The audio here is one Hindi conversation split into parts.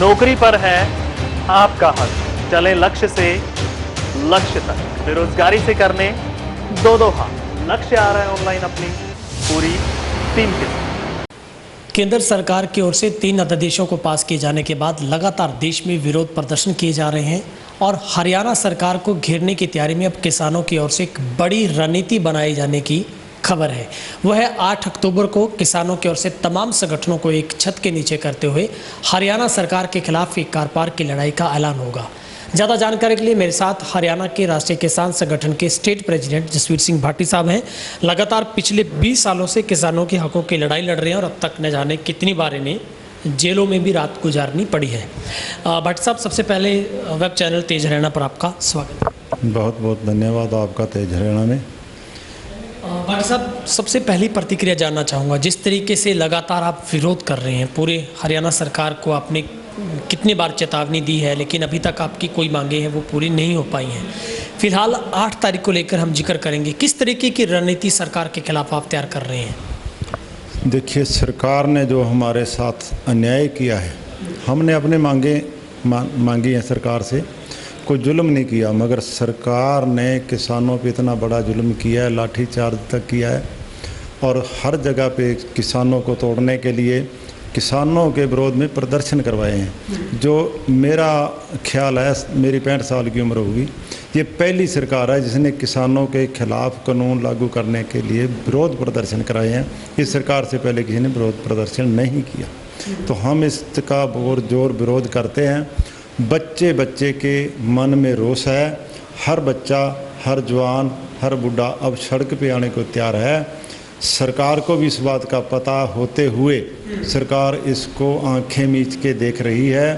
नौकरी पर है आपका हक, चले लक्ष्य से लक्ष्य तक, बेरोजगारी से करने दो हाथ। लक्ष्य आ रहा है ऑनलाइन अपनी पूरी टीम के साथ। केंद्र सरकार की ओर से 3 अध्यादेशों को पास किए जाने के बाद लगातार देश में विरोध प्रदर्शन किए जा रहे हैं और हरियाणा सरकार को घेरने की तैयारी में अब किसानों की ओर से एक बड़ी रणनीति बनाई जाने की खबर है। वह है 8 अक्टूबर को किसानों की ओर से तमाम संगठनों को एक छत के नीचे करते हुए हरियाणा सरकार के खिलाफ एक कार पार की लड़ाई का ऐलान होगा। ज़्यादा जानकारी के लिए मेरे साथ हरियाणा के राष्ट्रीय किसान संगठन के स्टेट प्रेसिडेंट जसवीर सिंह भाटी साहब हैं। लगातार पिछले 20 सालों से किसानों के हकों की लड़ाई लड़ रहे हैं और अब तक न जाने कितनी बार इन्हें जेलों में भी रात गुजारनी पड़ी है। भाटी साहब, सबसे पहले वेब चैनल तेज हरियाणा पर आपका स्वागत। बहुत बहुत धन्यवाद आपका तेज हरियाणा में। भाटी साहब, सबसे पहली प्रतिक्रिया जानना चाहूँगा, जिस तरीके से लगातार आप विरोध कर रहे हैं, पूरे हरियाणा सरकार को आपने कितनी बार चेतावनी दी है लेकिन अभी तक आपकी कोई मांगे हैं वो पूरी नहीं हो पाई हैं। फिलहाल 8 तारीख को लेकर हम जिक्र करेंगे, किस तरीके की रणनीति सरकार के खिलाफ आप तैयार कर रहे हैं? देखिए, सरकार ने जो हमारे साथ अन्याय किया है, हमने अपने मांगी है सरकार से, कोई जुल्म नहीं किया, मगर सरकार ने किसानों पे इतना बड़ा जुल्म किया है, लाठीचार्ज तक किया है और हर जगह पे किसानों को तोड़ने के लिए किसानों के विरोध में प्रदर्शन करवाए हैं। जो मेरा ख्याल है, मेरी 65 साल की उम्र होगी, ये पहली सरकार है जिसने किसानों के खिलाफ कानून लागू करने के लिए विरोध प्रदर्शन कराए हैं। इस सरकार से पहले किसी ने विरोध प्रदर्शन नहीं किया, तो हम इसका बहुत जोर विरोध करते हैं। बच्चे बच्चे के मन में रोष है, हर बच्चा, हर जवान, हर बूढ़ा अब सड़क पे आने को तैयार है। सरकार को भी इस बात का पता होते हुए सरकार इसको आंखें मीच के देख रही है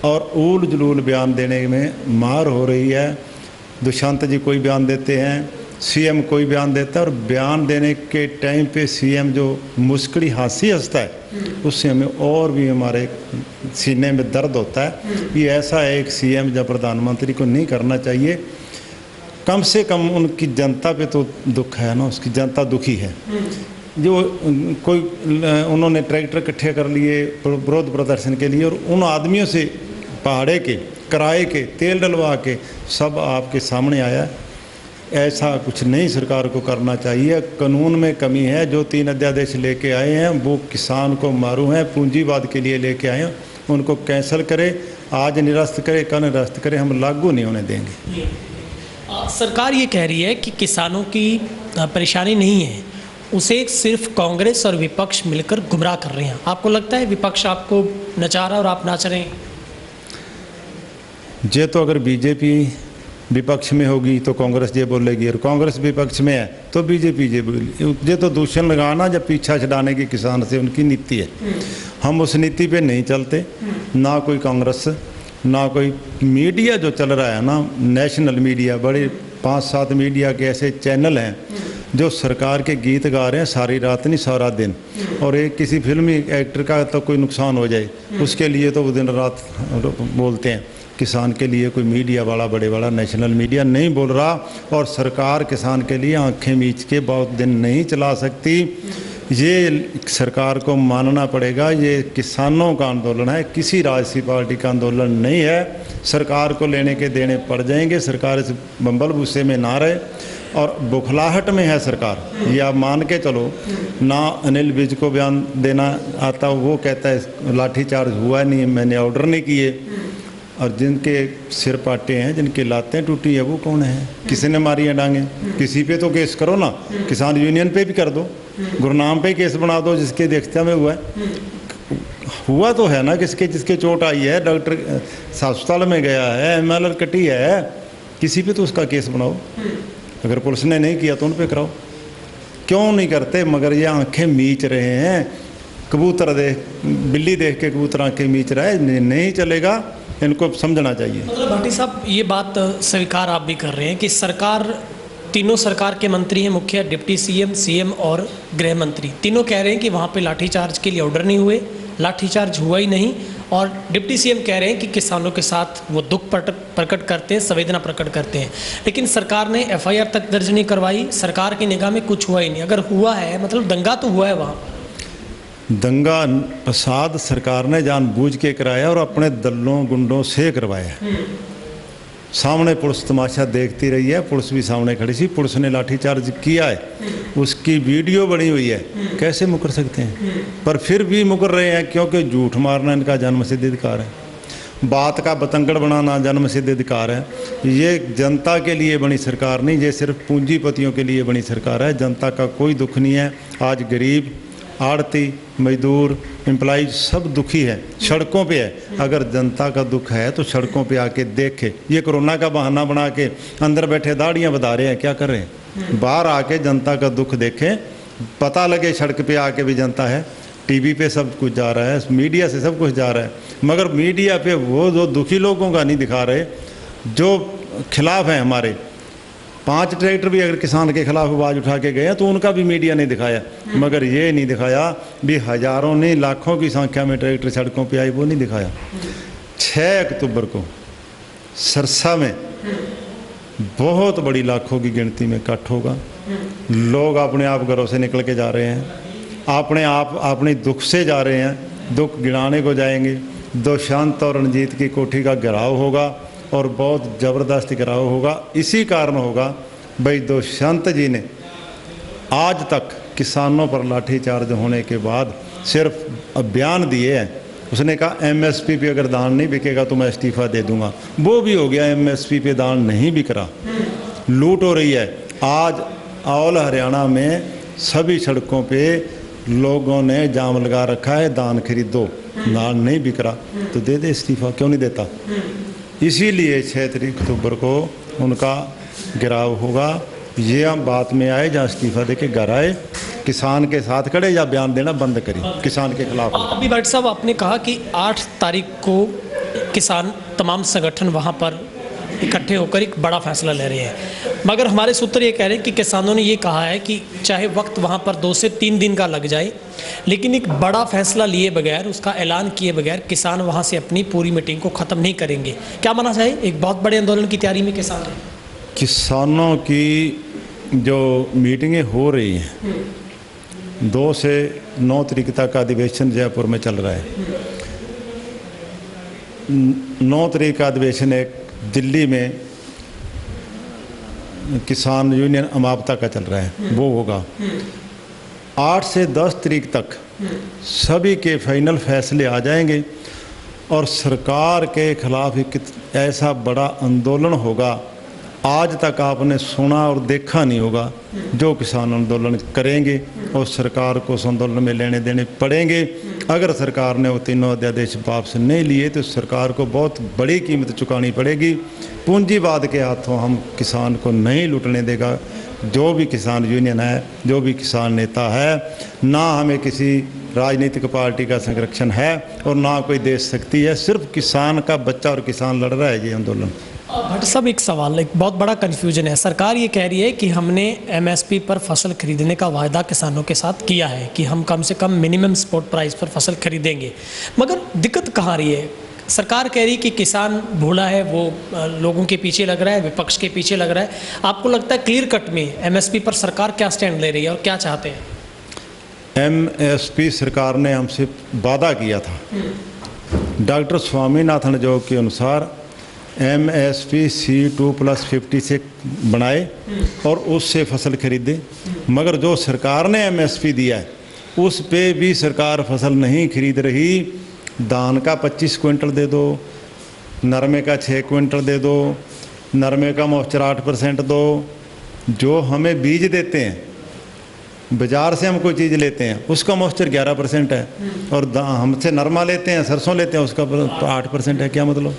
और ऊल जलूल बयान देने में मार हो रही है। दुष्यंत जी कोई बयान देते हैं, सीएम कोई बयान देता है और बयान देने के टाइम पे सीएम जो मुस्कड़ी हंसी हंसता है, उससे हमें और भी हमारे सीने में दर्द होता है। ये ऐसा एक सीएम या प्रधानमंत्री को नहीं करना चाहिए। कम से कम उनकी जनता पे तो दुख है ना, उसकी जनता दुखी है। जो कोई उन्होंने ट्रैक्टर इकट्ठे कर लिए विरोध प्रदर्शन के लिए और उन आदमियों से पहाड़े के, किराए के, तेल डलवा के सब आपके सामने आया। ऐसा कुछ नहीं सरकार को करना चाहिए। कानून में कमी है। जो 3 अध्यादेश लेके आए हैं वो किसान को मारू हैं, पूंजीवाद के लिए लेके आए हैं, उनको कैंसिल करे, आज निरस्त करे, कल निरस्त करे, हम लागू नहीं होने देंगे। सरकार ये कह रही है कि किसानों की परेशानी नहीं है, उसे सिर्फ कांग्रेस और विपक्ष मिलकर गुमराह कर रहे हैं। आपको लगता है विपक्ष आपको नचा रहा है और आप नाच रहे हैं? ये तो अगर बीजेपी विपक्ष में होगी तो कांग्रेस ये बोलेगी और कांग्रेस विपक्ष में है तो बीजेपी ये बोलेगी। ये तो दूषण लगाना जब पीछा छड़ाने की किसान से उनकी नीति है। हम उस नीति पे नहीं चलते, ना कोई कांग्रेस, ना कोई मीडिया जो चल रहा है ना, नेशनल मीडिया, बड़े 5-7 मीडिया के ऐसे चैनल हैं जो सरकार के गीत गा रहे हैं सारी रात नहीं सारा दिन, और एक किसी फिल्मी एक्टर का तो कोई नुकसान हो जाए उसके लिए तो वो दिन रात बोलते हैं। किसान के लिए कोई मीडिया वाला, बड़े वाला नेशनल मीडिया नहीं बोल रहा और सरकार किसान के लिए आंखें मीच के बहुत दिन नहीं चला सकती। ये सरकार को मानना पड़ेगा, ये किसानों का आंदोलन है, किसी राजनीतिक पार्टी का आंदोलन नहीं है। सरकार को लेने के देने पड़ जाएंगे। सरकार इस बम्बल भूसे में ना रहे और बुखलाहट में है सरकार, ये आप मान के चलो ना। अनिल विज को बयान देना आता, वो कहता है लाठीचार्ज हुआ नहीं, मैंने ऑर्डर नहीं किए, और जिनके सिर पाटे हैं, जिनकी लातें टूटी है, वो कौन है? किसी ने मारी है डांगे? किसी पे तो केस करो ना, किसान यूनियन पे भी कर दो, गुरनाम पे केस बना दो, जिसके देखते में हुआ तो है ना, जिसके चोट आई है, डॉक्टर अस्पताल में गया है, MLR कटी है, किसी पे तो उसका केस बनाओ। अगर पुलिस ने नहीं किया तो उन पे कराओ। क्यों नहीं करते? मगर ये आंखें मीच रहे हैं। कबूतर देख, बिल्ली देख के कबूतर आंखें मीच रहा है, नहीं चलेगा, इनको समझना चाहिए। मतलब भाटी साहब, ये बात स्वीकार आप भी कर रहे हैं कि सरकार, तीनों सरकार के मंत्री हैं, मुखिया, डिप्टी सीएम और गृह मंत्री, तीनों कह रहे हैं कि वहाँ पे लाठीचार्ज के लिए ऑर्डर नहीं हुए, लाठीचार्ज हुआ ही नहीं, और डिप्टी सीएम कह रहे हैं कि किसानों के साथ वो दुख प्रकट करते हैं, संवेदना प्रकट करते हैं, लेकिन सरकार ने FIR तक दर्ज नहीं करवाई। सरकार की निगाह में कुछ हुआ ही नहीं। अगर हुआ है मतलब दंगा तो हुआ है वहाँ पर। दंगा फसाद सरकार ने जानबूझ के कराया और अपने दलों गुंडों से करवाया। सामने पुलिस तमाशा देखती रही है, पुलिस भी सामने खड़ी थी, पुलिस ने लाठीचार्ज किया है, उसकी वीडियो बनी हुई है। कैसे मुकर सकते हैं? पर फिर भी मुकर रहे हैं क्योंकि झूठ मारना इनका जन्मसिद्ध अधिकार है, बात का बतंगड़ बनाना जन्मसिद्ध अधिकार है। ये जनता के लिए बनी सरकार नहीं, ये सिर्फ पूंजीपतियों के लिए बनी सरकार है। जनता का कोई दुख नहीं है। आज गरीब, आड़ती, मजदूर, एम्प्लॉय सब दुखी है, सड़कों पे है। अगर जनता का दुख है तो सड़कों पे आके देखे। ये कोरोना का बहाना बना के अंदर बैठे दाढ़ियाँ बधा रहे हैं, क्या कर रहे हैं? बाहर आके जनता का दुख देखें, पता लगे सड़क पे आके भी जनता है। टीवी पे सब कुछ जा रहा है, मीडिया से सब कुछ जा रहा है, मगर मीडिया पे वो जो दुखी लोगों का नहीं दिखा रहे, जो खिलाफ हैं हमारे। 5 ट्रैक्टर भी अगर किसान के खिलाफ आवाज़ उठा के गए तो उनका भी मीडिया नहीं दिखाया, मगर ये नहीं दिखाया भी हज़ारों नहीं लाखों की संख्या में ट्रैक्टर सड़कों पे आई, वो नहीं दिखाया। 6 अक्टूबर को सरसा में बहुत बड़ी लाखों की गिनती में इकट्ठ होगा। लोग अपने आप घरों से निकल के जा रहे हैं, अपने आप अपने दुख से जा रहे हैं, दुख गिनाने को जाएंगे। दुष्यंत और रणजीत की कोठी का घेराव होगा और बहुत ज़बरदस्त घेराव होगा। इसी कारण होगा भाई दुष्यंत जी ने आज तक किसानों पर लाठीचार्ज होने के बाद सिर्फ बयान दिए हैं। उसने कहा एमएसपी पे अगर धान नहीं बिकेगा तो मैं इस्तीफा दे दूंगा, वो भी हो गया। एमएसपी पे धान नहीं बिक रहा, लूट हो रही है। आज ऑल हरियाणा में सभी सड़कों पे लोगों ने जाम लगा रखा है, धान खरीदो, धान नहीं बिक रहा तो दे दे इस्तीफा, क्यों नहीं देता? इसीलिए 6 अक्टूबर को उनका गिराव होगा। ये हम बात में आए जहाँ इस्तीफा दे के घर आए, किसान के साथ खड़े या बयान देना बंद करें किसान के खिलाफ। अभी भट्ट साहब आपने कहा कि 8 तारीख को किसान तमाम संगठन वहाँ पर इकट्ठे होकर एक बड़ा फैसला ले रहे हैं, मगर हमारे सूत्र ये कह रहे हैं कि किसानों ने ये कहा है कि चाहे वक्त वहाँ पर 2 से 3 दिन का लग जाए, लेकिन एक बड़ा फैसला लिए बगैर, उसका ऐलान किए बगैर किसान वहाँ से अपनी पूरी मीटिंग को ख़त्म नहीं करेंगे। क्या माना जाए, एक बहुत बड़े आंदोलन की तैयारी में किसान है? किसानों की जो मीटिंगें हो रही हैं, 2 से 9 तारीख तक का अधिवेशन जयपुर में चल रहा है। 9 तारीख का अधिवेशन एक दिल्ली में किसान यूनियन अमावता का चल रहा है, वो होगा। 8 से 10 तारीख तक सभी के फाइनल फैसले आ जाएंगे और सरकार के खिलाफ एक ऐसा बड़ा आंदोलन होगा आज तक आपने सुना और देखा नहीं होगा, जो किसान आंदोलन करेंगे और सरकार को उस आंदोलन में लेने देने पड़ेंगे। अगर सरकार ने वो 3 अध्यादेश वापस नहीं लिए तो सरकार को बहुत बड़ी कीमत चुकानी पड़ेगी। पूंजीवाद के हाथों हम किसान को नहीं लूटने देगा। जो भी किसान यूनियन है, जो भी किसान नेता है, ना हमें किसी राजनीतिक पार्टी का संरक्षण है और ना कोई देश शक्ति है। सिर्फ किसान का बच्चा और किसान लड़ रहा है ये आंदोलन। भट्ट साहब एक सवाल, एक बहुत बड़ा कन्फ्यूजन है। सरकार ये कह रही है कि हमने एमएसपी पर फसल खरीदने का वायदा किसानों के साथ किया है कि हम कम से कम मिनिमम सपोर्ट प्राइस पर फसल खरीदेंगे, मगर दिक्कत कहाँ रही है? सरकार कह रही है कि किसान भूला है, वो लोगों के पीछे लग रहा है, विपक्ष के पीछे लग रहा है। आपको लगता है क्लियर कट में एमएसपी पर सरकार क्या स्टैंड ले रही है और क्या चाहते हैं? एमएसपी सरकार ने हमसे वादा किया था, डॉक्टर स्वामीनाथन जो के अनुसार एमएसपी C2+50 से बनाए और उससे फसल खरीदे, मगर जो सरकार ने एमएसपी दिया है उस पे भी सरकार फसल नहीं खरीद रही। धान का 25 क्विंटल दे दो, नरमे का 6 क्विंटल दे दो, नरमे का मॉइस्चर 8% दो। जो हमें बीज देते हैं, बाज़ार से हम कोई चीज़ लेते हैं उसका मॉइस्चर 11% है, और हमसे नरमा लेते हैं, सरसों लेते हैं, उसका 8% है। क्या मतलब?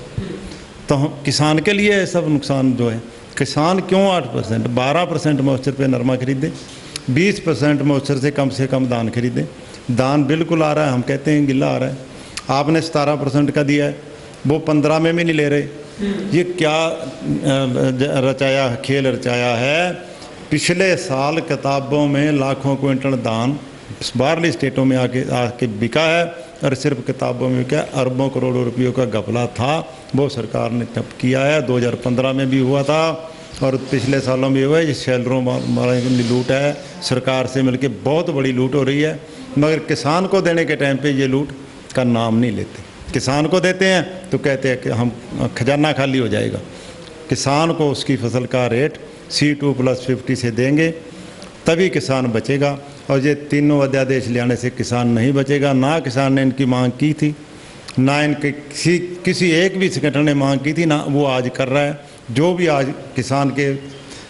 तो हम किसान के लिए सब नुकसान जो है। किसान क्यों 8%, 12% मॉइस्चर पे नरमा खरीदे, 20% मॉइस्चर से कम दान खरीदे। दान बिल्कुल आ रहा है, हम कहते हैं गिल्ला आ रहा है। आपने 17% का दिया है, वो 15 में भी नहीं ले रहे। ये क्या रचाया खेल रचाया है? पिछले साल किताबों में लाखों क्विंटल धान बाहरली स्टेटों में आके बिका है, और सिर्फ किताबों में क्या अरबों करोड़ों रुपयों का घपला था, वो सरकार ने तब किया है। 2015 में भी हुआ था और पिछले सालों में हुआ है। ये शेलरों वाली लूट है, सरकार से मिलके बहुत बड़ी लूट हो रही है। मगर किसान को देने के टाइम पे ये लूट का नाम नहीं लेते। किसान को देते हैं तो कहते हैं कि हम खजाना खाली हो जाएगा। किसान को उसकी फसल का रेट C2+50 से देंगे तभी किसान बचेगा, और ये तीनों अध्यादेश ले आने से किसान नहीं बचेगा। ना किसान ने इनकी मांग की थी, ना इनके किसी एक भी संगठन ने मांग की थी, ना वो आज कर रहा है। जो भी आज किसान के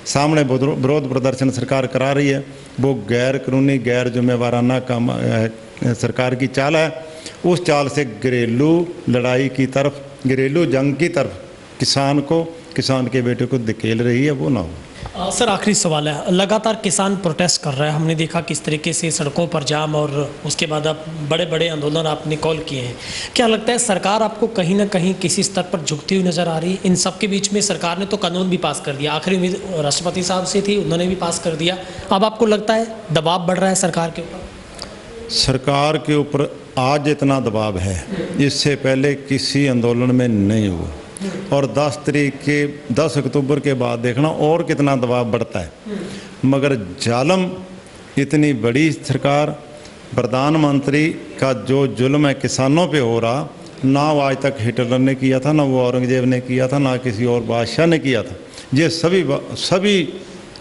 सामने विरोध प्रदर्शन सरकार करा रही है वो गैर कानूनी गैर जिम्मेवाराना काम सरकार की चाल है। उस चाल से घरेलू लड़ाई की तरफ, घरेलू जंग की तरफ किसान के बेटे को धकेल रही है, वो ना हो। सर आखिरी सवाल है, लगातार किसान प्रोटेस्ट कर रहा है, हमने देखा किस तरीके से सड़कों पर जाम और उसके बाद अब बड़े बड़े आंदोलन आपने कॉल किए हैं। क्या लगता है सरकार आपको कहीं ना कहीं किसी स्तर पर झुकती हुई नज़र आ रही है? इन सब के बीच में सरकार ने तो कानून भी पास कर दिया, आखिरी उम्मीद राष्ट्रपति साहब से थी, उन्होंने भी पास कर दिया। अब आपको लगता है दबाव बढ़ रहा है सरकार के ऊपर? सरकार के ऊपर आज इतना दबाव है, इससे पहले किसी आंदोलन में नहीं हुआ, और 10 अक्टूबर के बाद देखना और कितना दबाव बढ़ता है। मगर जालम इतनी बड़ी सरकार, प्रधानमंत्री का जो जुल्म है किसानों पे हो रहा, ना वो आज तक हिटलर ने किया था, ना वो औरंगजेब ने किया था, ना किसी और बादशाह ने किया था। ये सभी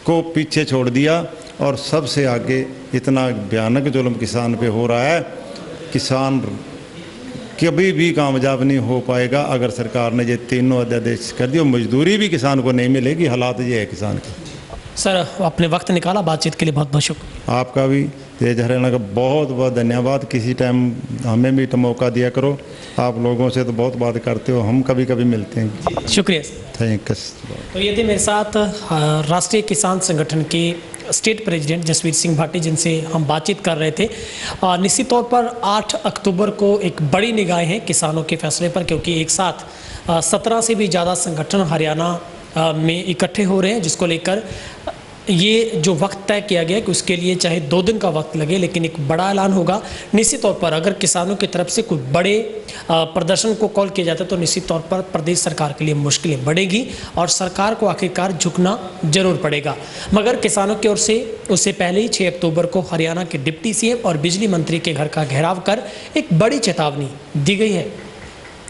को पीछे छोड़ दिया, और सबसे आगे इतना भयानक जुल्म किसान पे हो रहा है। किसान कभी भी कामयाब नहीं हो पाएगा अगर सरकार ने ये तीनों अध्यादेश कर दिए। मजदूरी भी किसान को नहीं मिलेगी, हालात ये है किसान के। सर आपने वक्त निकाला बातचीत के लिए, बहुत बहुत शुक्रिया। आपका भी, तेज हरियाणा का बहुत बहुत धन्यवाद। किसी टाइम हमें भी तो मौका दिया करो, आप लोगों से तो बहुत बात करते हो, हम कभी कभी मिलते हैं। शुक्रिया। Thank you. तो ये थे मेरे साथ राष्ट्रीय किसान संगठन के स्टेट प्रेसिडेंट जसवीर सिंह भाटी, जिनसे हम बातचीत कर रहे थे। निश्चित तौर पर 8 अक्टूबर को एक बड़ी निगाहें हैं किसानों के फैसले पर, क्योंकि एक साथ 17 से भी ज़्यादा संगठन हरियाणा में इकट्ठे हो रहे हैं, जिसको लेकर ये जो वक्त तय किया गया कि उसके लिए चाहे 2 दिन का वक्त लगे, लेकिन एक बड़ा ऐलान होगा। निश्चित तौर पर अगर किसानों की तरफ से कोई बड़े प्रदर्शन को कॉल किया जाता है तो निश्चित तौर पर प्रदेश सरकार के लिए मुश्किलें बढ़ेगी और सरकार को आखिरकार झुकना जरूर पड़ेगा। मगर किसानों की ओर से उससे पहले ही 6 अक्टूबर को हरियाणा के डिप्टी CM और बिजली मंत्री के घर का घेराव कर एक बड़ी चेतावनी दी गई है।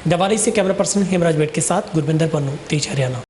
दवारी से कैमरा पर्सन हेमराज बेट के साथ गुरविंदर पन्नू, तेज हरियाणा।